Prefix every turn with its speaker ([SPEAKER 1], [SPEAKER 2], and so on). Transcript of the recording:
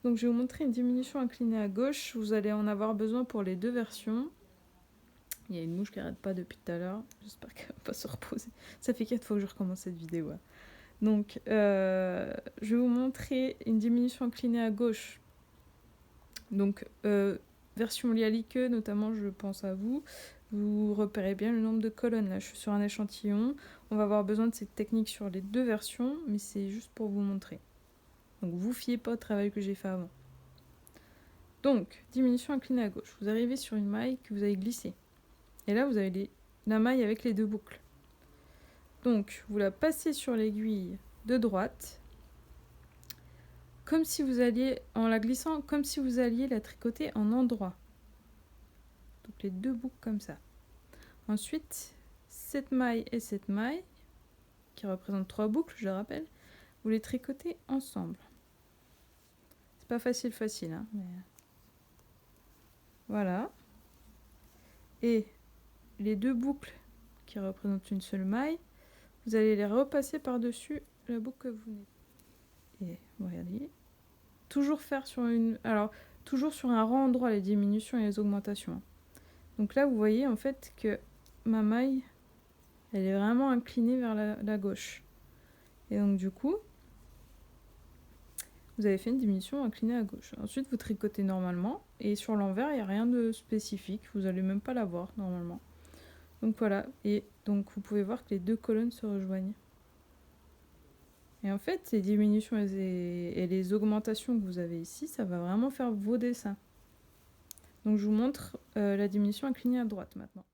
[SPEAKER 1] Donc je vais vous montrer une diminution inclinée à gauche. Vous allez en avoir besoin pour les deux versions. Il y a une mouche qui n'arrête pas depuis tout à l'heure. J'espère qu'elle va pas se reposer. Ça fait 4 fois que je recommence cette vidéo. Donc je vais vous montrer une diminution inclinée à gauche. Donc version Lialique, notamment je pense à vous. Vous repérez bien le nombre de colonnes. Là je suis sur un échantillon. On va avoir besoin de cette technique sur les deux versions, mais c'est juste pour vous montrer. Donc vous fiez pas au travail que j'ai fait avant. Donc, diminution inclinée à gauche. Vous arrivez sur une maille que vous avez glissée. Et là, vous avez la maille avec les deux boucles. Donc, vous la passez sur l'aiguille de droite, comme si vous alliez, en la glissant, comme si vous alliez la tricoter en endroit. Donc, les deux boucles comme ça. Ensuite, cette maille et cette maille, qui représentent 3 boucles, je le rappelle, vous les tricotez ensemble. C'est pas facile, hein, mais... Voilà. Et les deux boucles qui représentent une seule maille, vous allez les repasser par-dessus la boucle que vous venez. Et regardez. Toujours faire sur une... Alors, toujours sur un rang endroit, les diminutions et les augmentations. Donc là, vous voyez en fait que ma maille, elle est vraiment inclinée vers la gauche. Et donc du coup, vous avez fait une diminution inclinée à gauche. Ensuite, vous tricotez normalement. Et sur l'envers, il n'y a rien de spécifique. Vous n'allez même pas la voir normalement. Donc voilà. Et donc vous pouvez voir que les deux colonnes se rejoignent. Et en fait, les diminutions et les augmentations que vous avez ici, ça va vraiment faire vos dessins. Donc je vous montre la diminution inclinée à droite maintenant.